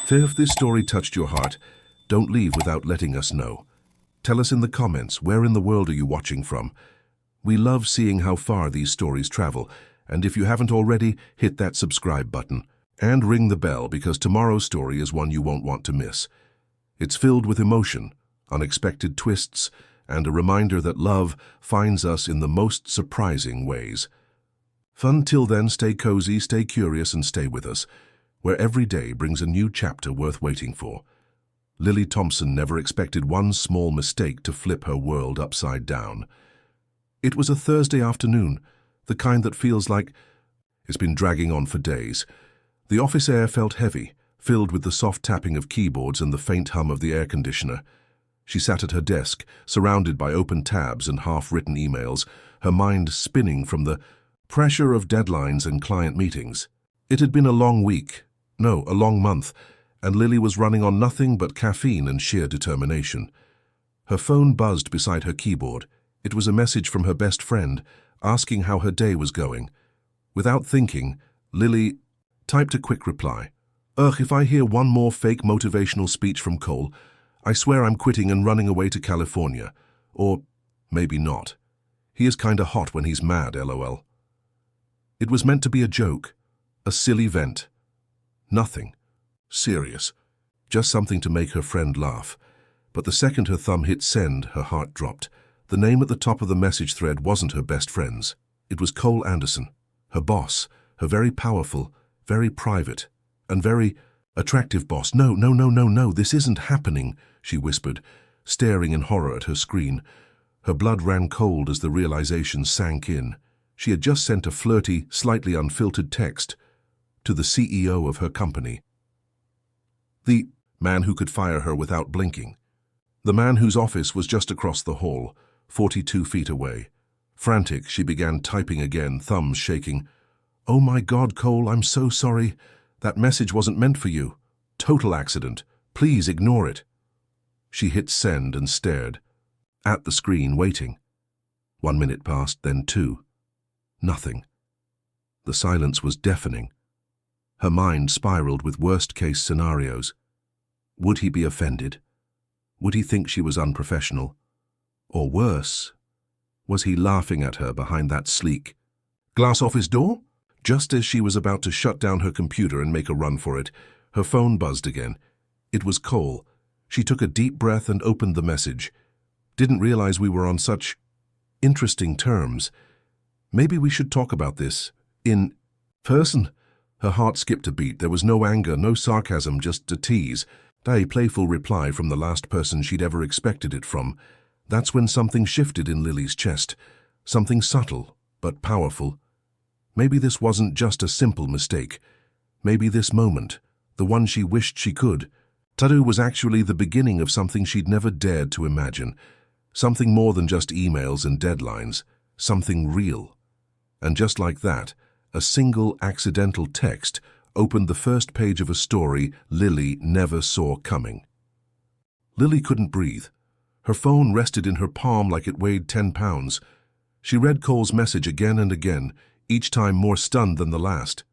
If this story touched your heart, don't leave without letting us know. Tell us in the comments, where in the world are you watching from? We love seeing how far these stories travel, and if you haven't already, hit that subscribe button. And ring the bell, because tomorrow's story is one you won't want to miss. It's filled with emotion, unexpected twists, and a reminder that love finds us in the most surprising ways. Until then, stay cozy, stay curious, and stay with us, where every day brings a new chapter worth waiting for. Lily Thompson never expected one small mistake to flip her world upside down. It was a Thursday afternoon, the kind that feels like it's been dragging on for days. The office air felt heavy, filled with the soft tapping of keyboards and the faint hum of the air conditioner. She sat at her desk, surrounded by open tabs and half-written emails, her mind spinning from the pressure of deadlines and client meetings. It had been a long week, no, a long month, and Lily was running on nothing but caffeine and sheer determination. Her phone buzzed beside her keyboard. It was a message from her best friend, asking how her day was going. Without thinking, Lily typed a quick reply. Ugh, if I hear one more fake motivational speech from Cole, I swear I'm quitting and running away to California. Or maybe not. He is kinda hot when he's mad, lol. It was meant to be a joke, a silly vent. Nothing serious, just something to make her friend laugh. But the second her thumb hit send, her heart dropped. The name at the top of the message thread wasn't her best friend's. It was Cole Anderson, her boss, her very powerful, very private, and very attractive boss. No, this isn't happening, she whispered, staring in horror at her screen. Her blood ran cold as the realization sank in. She had just sent a flirty, slightly unfiltered text to the CEO of her company. The man who could fire her without blinking. The man whose office was just across the hall, 42 feet away. Frantic, she began typing again, thumbs shaking. Oh my God, Cole, I'm so sorry. That message wasn't meant for you. Total accident. Please ignore it. She hit send and stared at the screen, waiting. 1 minute passed, then 2. Nothing. The silence was deafening. Her mind spiraled with worst-case scenarios. Would he be offended? Would he think she was unprofessional? Or worse, was he laughing at her behind that sleek glass office door? Just as she was about to shut down her computer and make a run for it, her phone buzzed again. It was Cole. She took a deep breath and opened the message. Didn't realize we were on such interesting terms. Maybe we should talk about this in person. Her heart skipped a beat. There was no anger, no sarcasm, just a tease. A playful reply from the last person she'd ever expected it from. That's when something shifted in Lily's chest. Something subtle, but powerful. Maybe this wasn't just a simple mistake. Maybe this moment, the one she wished she could, was actually the beginning of something she'd never dared to imagine. Something more than just emails and deadlines. Something real. And just like that, a single accidental text opened the first page of a story Lily never saw coming. Lily couldn't breathe. Her phone rested in her palm like it weighed 10 pounds. She read Cole's message again and again, each time more stunned than the last.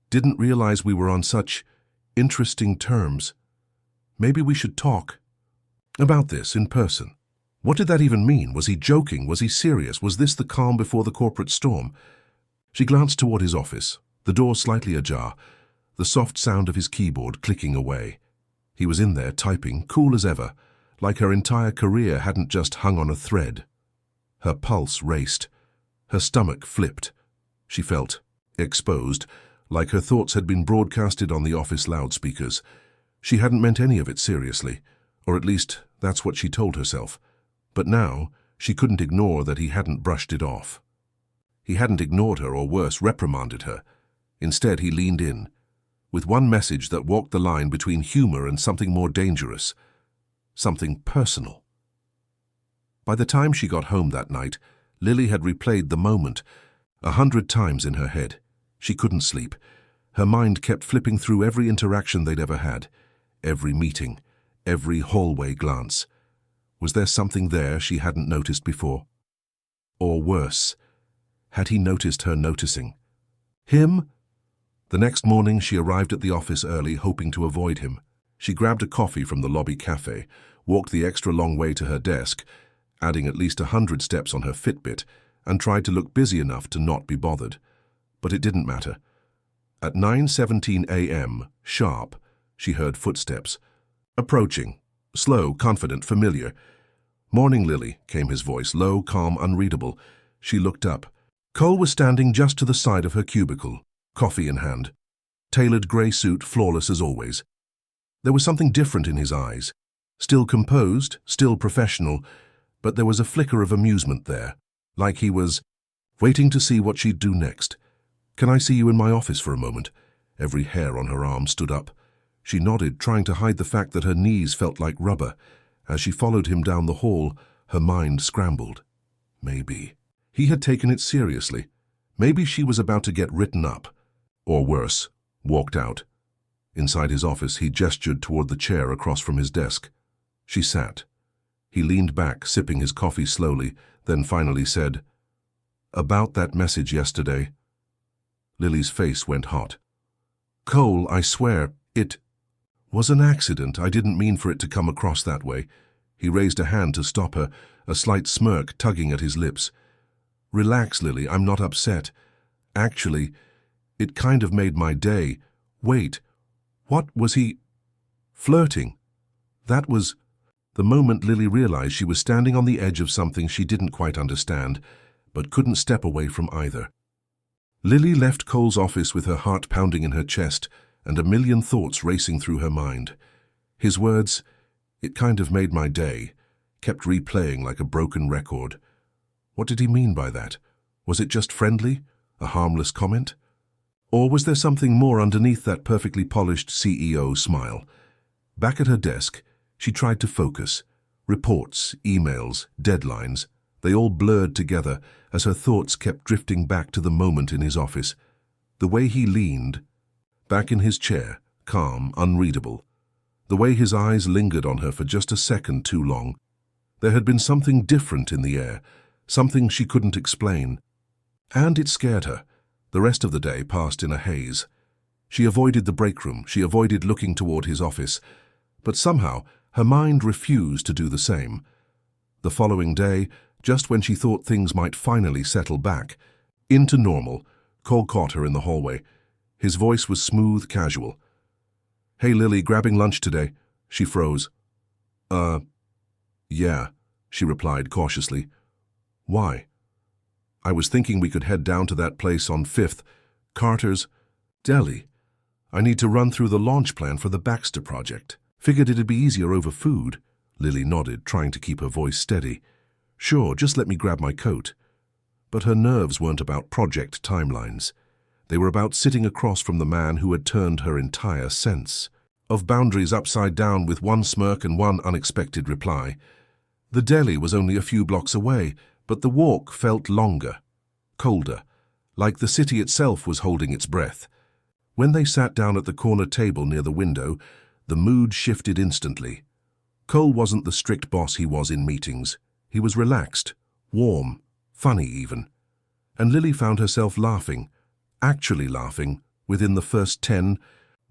Didn't realize we were on such interesting terms. Maybe we should talk about this in person. What did that even mean? Was he joking? Was he serious? Was this the calm before the corporate storm? She glanced toward his office, the door slightly ajar, the soft sound of his keyboard clicking away. He was in there typing, cool as ever, like her entire career hadn't just hung on a thread. Her pulse raced. Her stomach flipped. She felt exposed, like her thoughts had been broadcasted on the office loudspeakers. She hadn't meant any of it seriously, or at least that's what she told herself. But now, she couldn't ignore that he hadn't brushed it off. He hadn't ignored her, or worse, reprimanded her. Instead, he leaned in, with one message that walked the line between humor and something more dangerous, something personal. By the time she got home that night, Lily had replayed the moment 100 times in her head. She couldn't sleep. Her mind kept flipping through every interaction they'd ever had, every meeting, every hallway glance. Was there something there she hadn't noticed before? Or worse, had he noticed her noticing? Him? The next morning she arrived at the office early, hoping to avoid him. She grabbed a coffee from the lobby cafe, walked the extra long way to her desk, adding at least 100 steps on her Fitbit, and tried to look busy enough to not be bothered. But it didn't matter. At 9:17 a.m., sharp, she heard footsteps. Approaching. Slow, confident, familiar. "Morning, Lily," came his voice, low, calm, unreadable. She looked up. Cole was standing just to the side of her cubicle, coffee in hand. Tailored grey suit, flawless as always. There was something different in his eyes. Still composed, still professional, but there was a flicker of amusement there, like he was waiting to see what she'd do next. "Can I see you in my office for a moment?" Every hair on her arm stood up. She nodded, trying to hide the fact that her knees felt like rubber. As she followed him down the hall, her mind scrambled. Maybe he had taken it seriously. Maybe she was about to get written up. Or worse, walked out. Inside his office, he gestured toward the chair across from his desk. She sat. He leaned back, sipping his coffee slowly, then finally said, "About that message yesterday." Lily's face went hot. "Cole, I swear, it was an accident. I didn't mean for it to come across that way." He raised a hand to stop her, a slight smirk tugging at his lips. "Relax, Lily, I'm not upset. Actually, it kind of made my day. Wait, what was he flirting? That was..." The moment Lily realized she was standing on the edge of something she didn't quite understand, but couldn't step away from either. Lily left Cole's office with her heart pounding in her chest and a million thoughts racing through her mind. His words, "It kind of made my day," kept replaying like a broken record. What did he mean by that? Was it just friendly? A harmless comment? Or was there something more underneath that perfectly polished CEO smile? Back at her desk, she tried to focus. Reports, emails, deadlines, they all blurred together as her thoughts kept drifting back to the moment in his office. The way he leaned, back in his chair, calm, unreadable. The way his eyes lingered on her for just a second too long. There had been something different in the air, something she couldn't explain. And it scared her. The rest of the day passed in a haze. She avoided the break room, she avoided looking toward his office, but somehow her mind refused to do the same. The following day, just when she thought things might finally settle back into normal, Cole caught her in the hallway. His voice was smooth, casual. "Hey, Lily, grabbing lunch today?" She froze. Yeah," she replied cautiously. "Why?" "I was thinking we could head down to that place on 5th, Carter's Deli. I need to run through the launch plan for the Baxter project. Figured it'd be easier over food." Lily nodded, trying to keep her voice steady. "Sure, just let me grab my coat." But her nerves weren't about project timelines. They were about sitting across from the man who had turned her entire sense of boundaries upside down with one smirk and one unexpected reply. The deli was only a few blocks away, but the walk felt longer, colder, like the city itself was holding its breath. When they sat down at the corner table near the window, the mood shifted instantly. Cole wasn't the strict boss he was in meetings. He was relaxed, warm, funny even. And Lily found herself laughing, actually laughing, within the first 10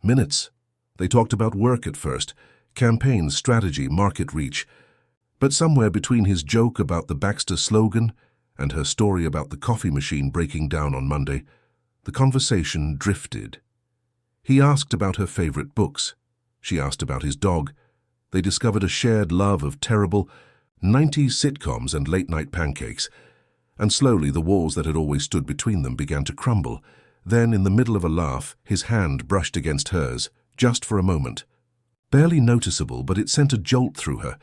minutes. They talked about work at first, campaigns, strategy, market reach. But somewhere between his joke about the Baxter slogan and her story about the coffee machine breaking down on Monday, the conversation drifted. He asked about her favorite books. She asked about his dog. They discovered a shared love of terrible 90s sitcoms and late-night pancakes. And slowly the walls that had always stood between them began to crumble. Then, in the middle of a laugh, his hand brushed against hers, just for a moment. Barely noticeable, but it sent a jolt through her.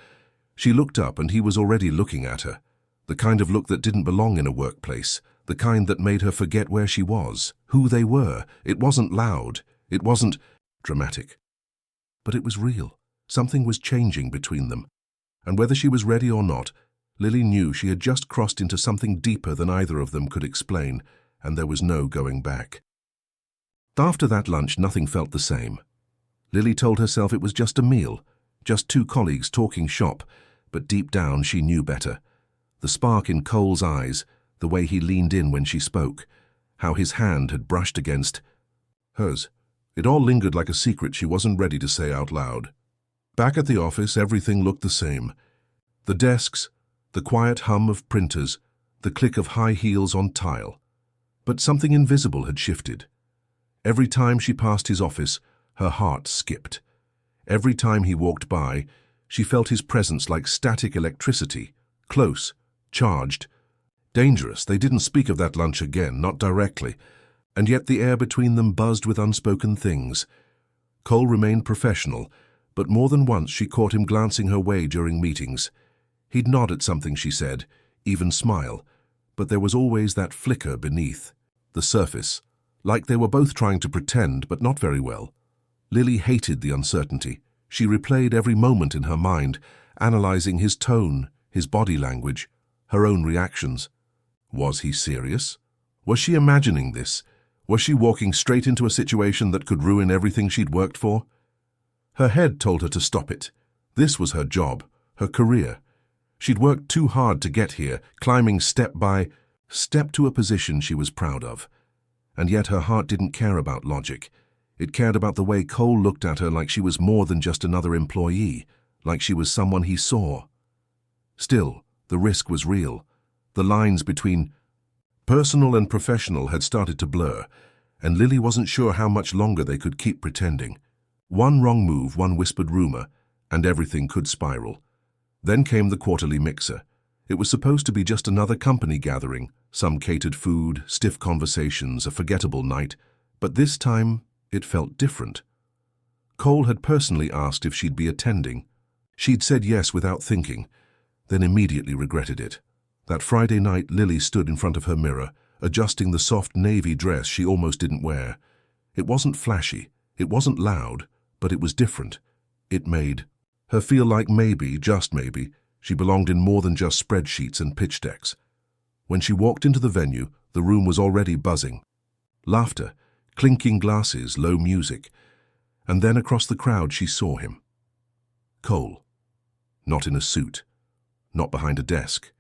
She looked up and he was already looking at her. The kind of look that didn't belong in a workplace. The kind that made her forget where she was, who they were. It wasn't loud. It wasn't dramatic. But it was real. Something was changing between them. And whether she was ready or not, Lily knew she had just crossed into something deeper than either of them could explain, and there was no going back. After that lunch, nothing felt the same. Lily told herself it was just a meal, just two colleagues talking shop, but deep down she knew better. The spark in Cole's eyes, the way he leaned in when she spoke, how his hand had brushed against Hers. It all lingered like a secret she wasn't ready to say out loud. Back at the office, everything looked the same. The desks, the quiet hum of printers, the click of high heels on tile. But something invisible had shifted. Every time she passed his office, her heart skipped. Every time he walked by, she felt his presence like static electricity, close, charged. Dangerous. They didn't speak of that lunch again, not directly, and yet the air between them buzzed with unspoken things. Cole remained professional, but more than once she caught him glancing her way during meetings. He'd nod at something she said, even smile, but there was always that flicker beneath, the surface, like they were both trying to pretend, but not very well. Lily hated the uncertainty. She replayed every moment in her mind, analyzing his tone, his body language, her own reactions. Was he serious? Was she imagining this? Was she walking straight into a situation that could ruin everything she'd worked for? Her head told her to stop it. This was her job, her career. She'd worked too hard to get here, climbing step by step to a position she was proud of. And yet her heart didn't care about logic. It cared about the way Cole looked at her, like she was more than just another employee, like she was someone he saw. Still, the risk was real. The lines between personal and professional had started to blur, and Lily wasn't sure how much longer they could keep pretending. One wrong move, one whispered rumor, and everything could spiral. Then came the quarterly mixer. It was supposed to be just another company gathering, some catered food, stiff conversations, a forgettable night, but this time it felt different. Cole had personally asked if she'd be attending. She'd said yes without thinking, then immediately regretted it. That Friday night, Lily stood in front of her mirror, adjusting the soft navy dress she almost didn't wear. It wasn't flashy, it wasn't loud, but it was different. It made her feel like maybe, just maybe, she belonged in more than just spreadsheets and pitch decks. When she walked into the venue, the room was already buzzing. Laughter, clinking glasses, low music. And then across the crowd she saw him. Cole. Not in a suit. Not behind a desk.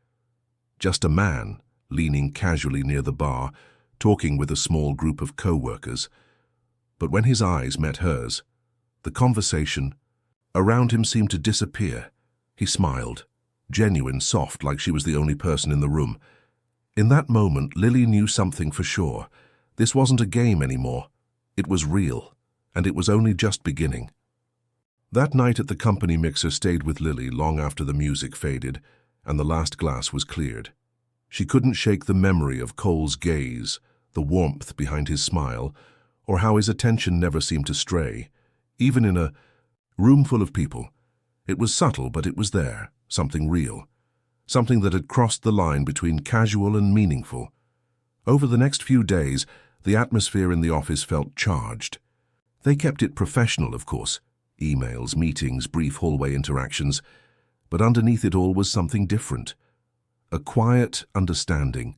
Just a man, leaning casually near the bar, talking with a small group of co-workers. But when his eyes met hers, the conversation around him seemed to disappear. He smiled, genuine, soft, like she was the only person in the room. In that moment, Lily knew something for sure. This wasn't a game anymore. It was real, and it was only just beginning. That night at the company mixer stayed with Lily long after the music faded and the last glass was cleared. She couldn't shake the memory of Cole's gaze, the warmth behind his smile, or how his attention never seemed to stray, even in a room full of people. It was subtle, but it was there, something real, something that had crossed the line between casual and meaningful. Over the next few days, the atmosphere in the office felt charged. They kept it professional, of course, emails, meetings, brief hallway interactions, but underneath it all was something different. A quiet understanding,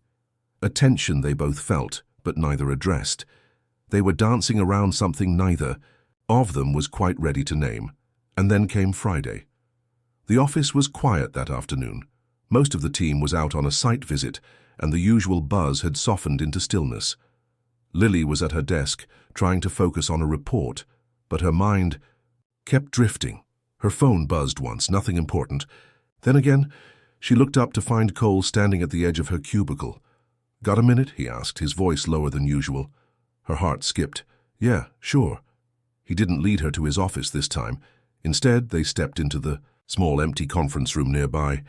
a tension they both felt, but neither addressed. They were dancing around something neither of them was quite ready to name. And then came Friday. The office was quiet that afternoon. Most of the team was out on a site visit, and the usual buzz had softened into stillness. Lily was at her desk, trying to focus on a report, but her mind kept drifting. Her phone buzzed once, nothing important. Then again, she looked up to find Cole standing at the edge of her cubicle. "Got a minute?" he asked, his voice lower than usual. Her heart skipped. "Yeah, sure." He didn't lead her to his office this time. Instead, they stepped into the small empty conference room nearby.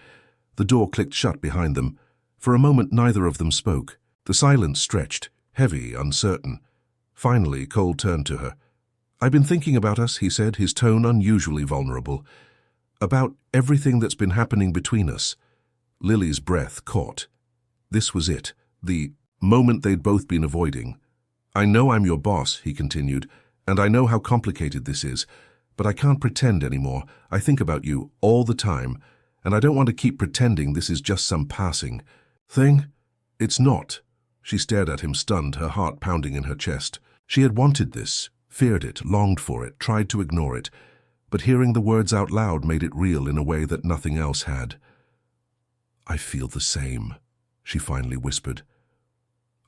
The door clicked shut behind them. For a moment, neither of them spoke. The silence stretched, heavy, uncertain. Finally, Cole turned to her. "I've been thinking about us," he said, his tone unusually vulnerable. "About everything that's been happening between us." Lily's breath caught. This was it, the moment they'd both been avoiding. "I know I'm your boss," he continued, "and I know how complicated this is, but I can't pretend anymore. I think about you all the time, and I don't want to keep pretending this is just some passing thing. It's not." She stared at him, stunned, her heart pounding in her chest. She had wanted this, feared it, longed for it, tried to ignore it, but hearing the words out loud made it real in a way that nothing else had. "I feel the same," she finally whispered.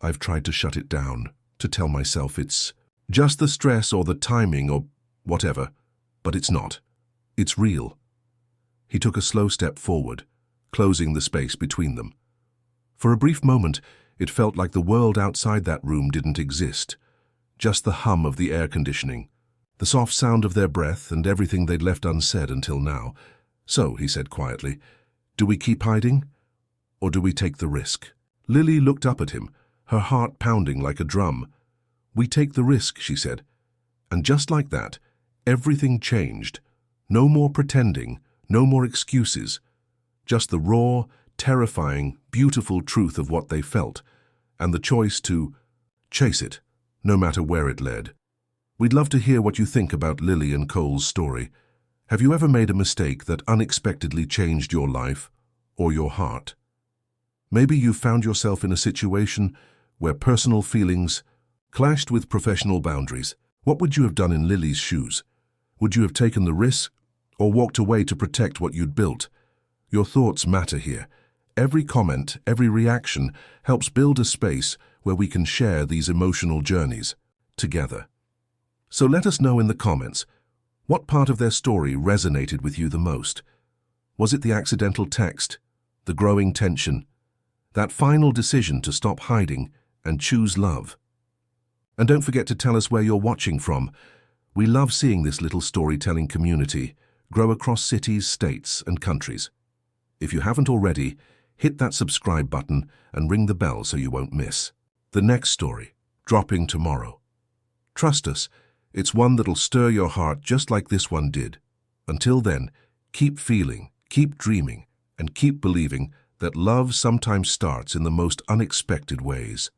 "I've tried to shut it down, to tell myself it's Just the stress or the timing or whatever, but it's not. It's real. He took a slow step forward, closing the space between them. For a brief moment, it felt like the world outside that room didn't exist. Just the hum of the air conditioning, the soft sound of their breath and everything they'd left unsaid until now. So, he said quietly, do we keep hiding? Or do we take the risk? Lily looked up at him, her heart pounding like a drum. We take the risk, she said. And just like that, everything changed. No more pretending, no more excuses. Just the raw, terrifying, beautiful truth of what they felt, and the choice to chase it, no matter where it led. We'd love to hear what you think about Lily and Cole's story. Have you ever made a mistake that unexpectedly changed your life or your heart? Maybe you found yourself in a situation where personal feelings clashed with professional boundaries. What would you have done in Lily's shoes? Would you have taken the risk or walked away to protect what you'd built? Your thoughts matter here. Every comment, every reaction helps build a space where we can share these emotional journeys together. So let us know in the comments, what part of their story resonated with you the most? Was it the accidental text, the growing tension, that final decision to stop hiding and choose love? And don't forget to tell us where you're watching from. We love seeing this little storytelling community grow across cities, states, and countries. If you haven't already, hit that subscribe button and ring the bell so you won't miss the next story, dropping tomorrow. Trust us, it's one that'll stir your heart just like this one did. Until then, keep feeling, keep dreaming, and keep believing that love sometimes starts in the most unexpected ways.